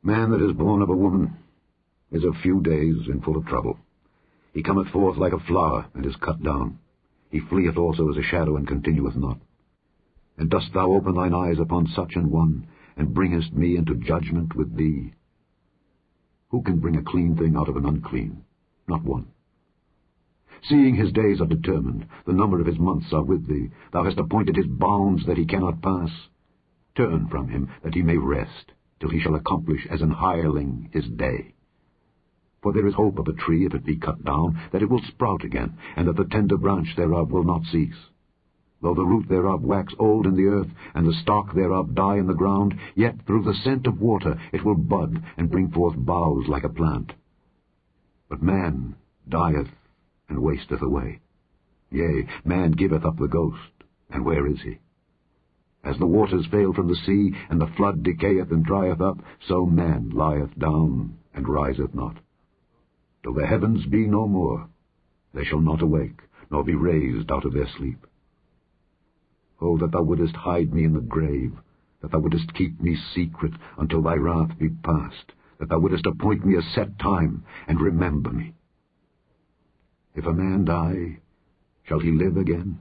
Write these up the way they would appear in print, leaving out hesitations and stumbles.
Man that is born of a woman is of few days and full of trouble. He cometh forth like a flower, and is cut down. He fleeth also as a shadow, and continueth not. And dost thou open thine eyes upon such an one, and bringest me into judgment with thee? Who can bring a clean thing out of an unclean? Not one. Seeing his days are determined, the number of his months are with thee, thou hast appointed his bounds that he cannot pass. Turn from him, that he may rest, till he shall accomplish as an hireling his day. For there is hope of a tree, if it be cut down, that it will sprout again, and that the tender branch thereof will not cease. Though the root thereof wax old in the earth, and the stalk thereof die in the ground, yet through the scent of water it will bud, and bring forth boughs like a plant. But man dieth and wasteth away. Yea, man giveth up the ghost, and where is he? As the waters fail from the sea, and the flood decayeth and drieth up, so man lieth down and riseth not. Till the heavens be no more, they shall not awake, nor be raised out of their sleep. Oh, that thou wouldest hide me in the grave, that thou wouldest keep me secret until thy wrath be past, that thou wouldest appoint me a set time, and remember me. If a man die, shall he live again?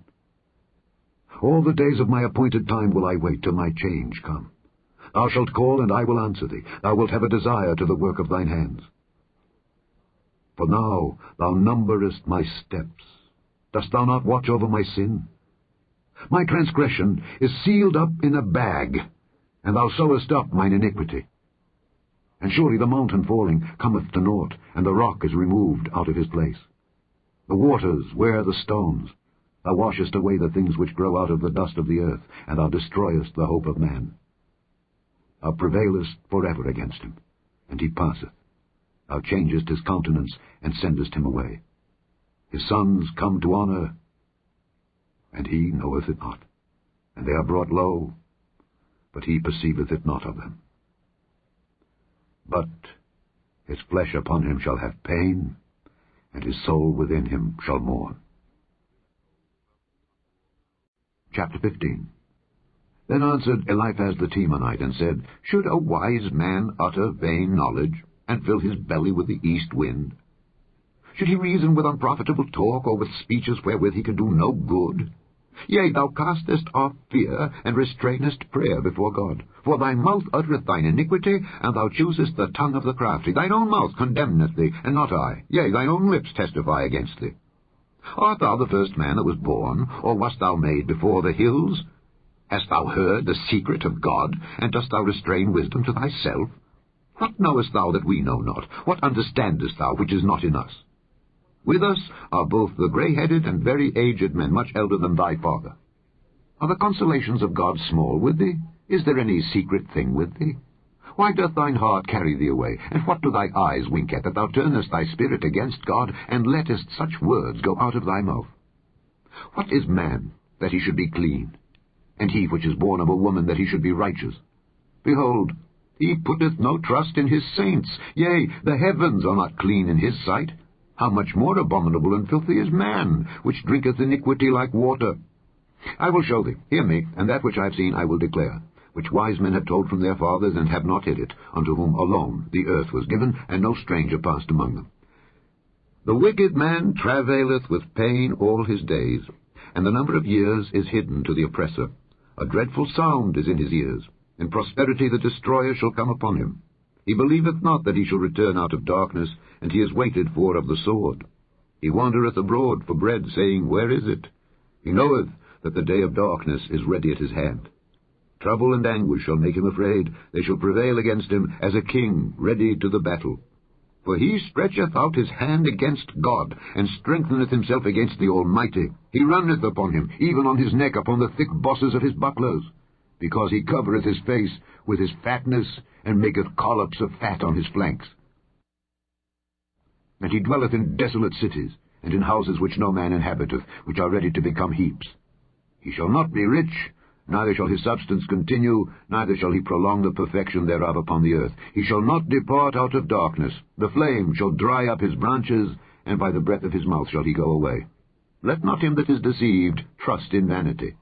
All the days of my appointed time will I wait till my change come. Thou shalt call, and I will answer thee. Thou wilt have a desire to the work of thine hands. For now thou numberest my steps. Dost thou not watch over my sin? My transgression is sealed up in a bag, and thou sewest up mine iniquity. And surely the mountain falling cometh to naught, and the rock is removed out of his place. The waters wear the stones. Thou washest away the things which grow out of the dust of the earth, and thou destroyest the hope of man. Thou prevailest forever against him, and he passeth. Thou changest his countenance, and sendest him away. His sons come to honour, and he knoweth it not. And they are brought low, but he perceiveth it not of them. But his flesh upon him shall have pain, and his soul within him shall mourn. Chapter 15. Then answered Eliphaz the Temanite, and said, Should a wise man utter vain knowledge, and fill his belly with the east wind? Should he reason with unprofitable talk, or with speeches wherewith he can do no good? Yea, thou castest off fear, and restrainest prayer before God. For thy mouth uttereth thine iniquity, and thou choosest the tongue of the crafty. Thine own mouth condemneth thee, and not I. Yea, thine own lips testify against thee. Art thou the first man that was born, or wast thou made before the hills? Hast thou heard the secret of God, and dost thou restrain wisdom to thyself? What knowest thou that we know not? What understandest thou which is not in us? With us are both the grey-headed and very aged men, much elder than thy father. Are the consolations of God small with thee? Is there any secret thing with thee? Why doth thine heart carry thee away? And what do thy eyes wink at, that thou turnest thy spirit against God, and lettest such words go out of thy mouth? What is man, that he should be clean? And he which is born of a woman, that he should be righteous? Behold, he putteth no trust in his saints. Yea, the heavens are not clean in his sight. How much more abominable and filthy is man, which drinketh iniquity like water? I will show thee, hear me, and that which I have seen I will declare, which wise men have told from their fathers, and have not hid it, unto whom alone the earth was given, and no stranger passed among them. The wicked man travaileth with pain all his days, and the number of years is hidden to the oppressor. A dreadful sound is in his ears. In prosperity the destroyer shall come upon him. He believeth not that he shall return out of darkness, and he is waited for of the sword. He wandereth abroad for bread, saying, Where is it? He knoweth that the day of darkness is ready at his hand. Trouble and anguish shall make him afraid. They shall prevail against him as a king ready to the battle. For he stretcheth out his hand against God, and strengtheneth himself against the Almighty. He runneth upon him, even on his neck, upon the thick bosses of his bucklers. Because he covereth his face with his fatness, and maketh collops of fat on his flanks. And he dwelleth in desolate cities, and in houses which no man inhabiteth, which are ready to become heaps. He shall not be rich, neither shall his substance continue, neither shall he prolong the perfection thereof upon the earth. He shall not depart out of darkness. The flame shall dry up his branches, and by the breath of his mouth shall he go away. Let not him that is deceived trust in vanity,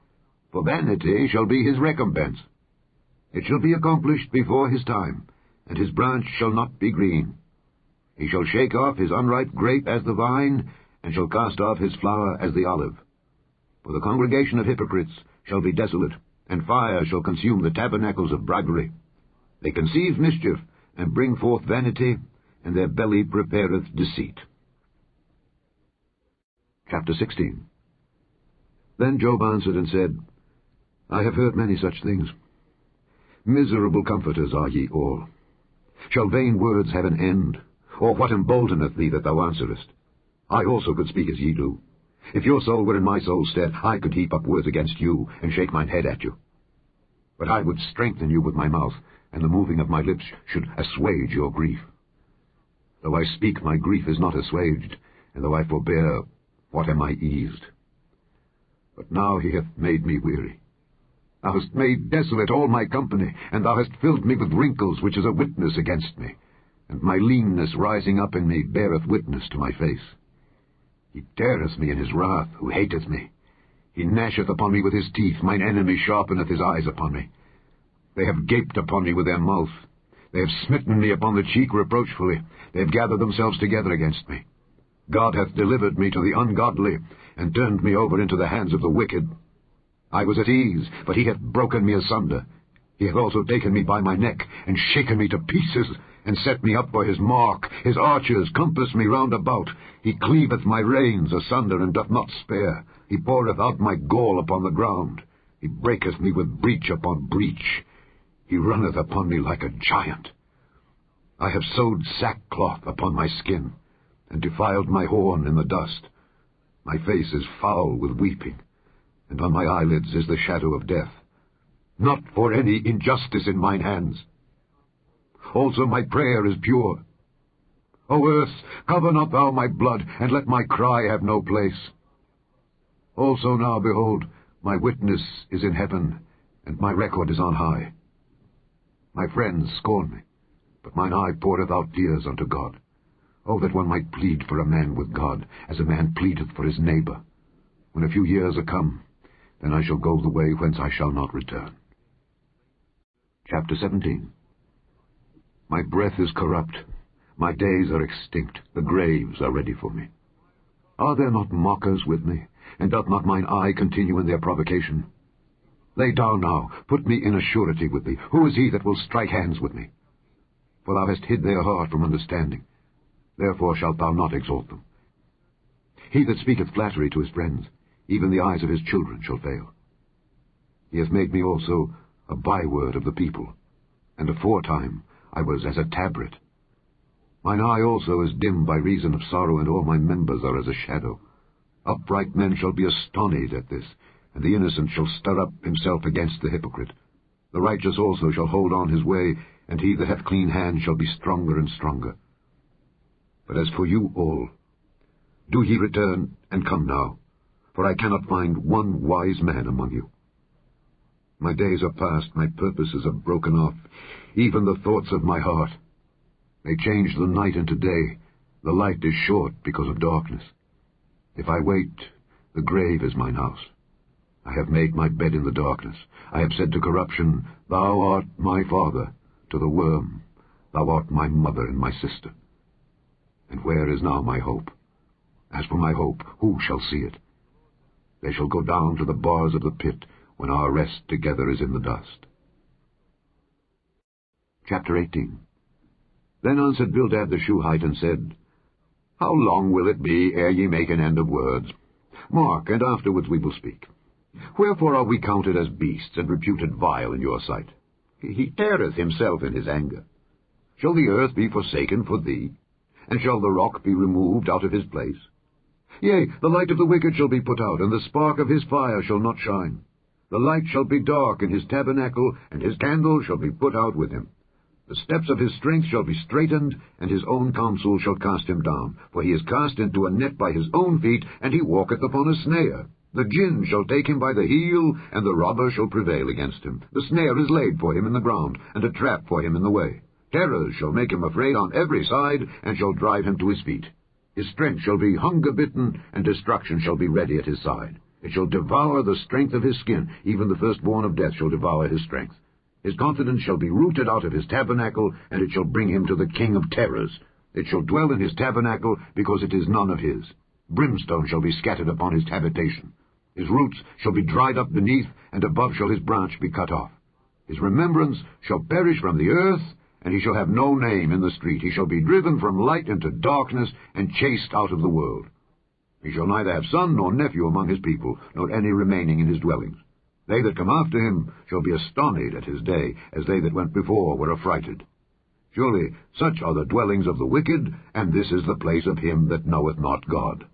for vanity shall be his recompense. It shall be accomplished before his time, and his branch shall not be green. He shall shake off his unripe grape as the vine, and shall cast off his flower as the olive. For the congregation of hypocrites shall be desolate, and fire shall consume the tabernacles of bribery. They conceive mischief, and bring forth vanity, and their belly prepareth deceit. Chapter 16. Then Job answered and said, I have heard many such things. Miserable comforters are ye all. Shall vain words have an end? Or what emboldeneth thee that thou answerest? I also could speak as ye do. If your soul were in my soul's stead, I could heap up words against you, and shake mine head at you. But I would strengthen you with my mouth, and the moving of my lips should assuage your grief. Though I speak, my grief is not assuaged, and though I forbear, what am I eased? But now he hath made me weary. Thou hast made desolate all my company, and thou hast filled me with wrinkles, which is a witness against me, and my leanness rising up in me beareth witness to my face. He teareth me in his wrath, who hateth me. He gnasheth upon me with his teeth, mine enemy sharpeneth his eyes upon me. They have gaped upon me with their mouth. They have smitten me upon the cheek reproachfully. They have gathered themselves together against me. God hath delivered me to the ungodly, and turned me over into the hands of the wicked. I was at ease, but he hath broken me asunder. He hath also taken me by my neck, and shaken me to pieces, and set me up for his mark. His archers compass me round about. He cleaveth my reins asunder, and doth not spare. He poureth out my gall upon the ground. He breaketh me with breach upon breach. He runneth upon me like a giant. I have sewed sackcloth upon my skin, and defiled my horn in the dust. My face is foul with weeping, and on my eyelids is the shadow of death. Not for any injustice in mine hands. Also my prayer is pure. O earth, cover not thou my blood, and let my cry have no place. Also now, behold, my witness is in heaven, and my record is on high. My friends scorn me, but mine eye poureth out tears unto God. Oh, that one might plead for a man with God, as a man pleadeth for his neighbor. When a few years are come, then I shall go the way whence I shall not return. Chapter 17. My breath is corrupt, my days are extinct, the graves are ready for me. Are there not mockers with me, and doth not mine eye continue in their provocation? Lay down now, put me in a surety with thee. Who is he that will strike hands with me? For thou hast hid their heart from understanding, therefore shalt thou not exalt them. He that speaketh flattery to his friends, even the eyes of his children shall fail. He hath made me also a byword of the people, and aforetime I was as a tabret. Mine eye also is dim by reason of sorrow, and all my members are as a shadow. Upright men shall be astonied at this, and the innocent shall stir up himself against the hypocrite. The righteous also shall hold on his way, and he that hath clean hands shall be stronger and stronger. But as for you all, do ye return, and come now, for I cannot find one wise man among you. My days are past, my purposes are broken off, even the thoughts of my heart. They change the night into day, the light is short because of darkness. If I wait, the grave is mine house. I have made my bed in the darkness. I have said to corruption, Thou art my father, to the worm, Thou art my mother and my sister. And where is now my hope? As for my hope, who shall see it? They shall go down to the bars of the pit, when our rest together is in the dust. Chapter 18. Then answered Bildad the Shuhite, and said, How long will it be ere ye make an end of words? Mark, and afterwards we will speak. Wherefore are we counted as beasts, and reputed vile in your sight? He teareth himself in his anger. Shall the earth be forsaken for thee? And shall the rock be removed out of his place? Yea, the light of the wicked shall be put out, and the spark of his fire shall not shine. The light shall be dark in his tabernacle, and his candle shall be put out with him. The steps of his strength shall be straitened, and his own counsel shall cast him down. For he is cast into a net by his own feet, and he walketh upon a snare. The gin shall take him by the heel, and the robber shall prevail against him. The snare is laid for him in the ground, and a trap for him in the way. Terrors shall make him afraid on every side, and shall drive him to his feet. His strength shall be hunger-bitten, and destruction shall be ready at his side. It shall devour the strength of his skin, even the firstborn of death shall devour his strength. His confidence shall be rooted out of his tabernacle, and it shall bring him to the king of terrors. It shall dwell in his tabernacle, because it is none of his. Brimstone shall be scattered upon his habitation. His roots shall be dried up beneath, and above shall his branch be cut off. His remembrance shall perish from the earth, and he shall have no name in the street. He shall be driven from light into darkness, and chased out of the world. He shall neither have son nor nephew among his people, nor any remaining in his dwellings. They that come after him shall be astonished at his day, as they that went before were affrighted. Surely such are the dwellings of the wicked, and this is the place of him that knoweth not God.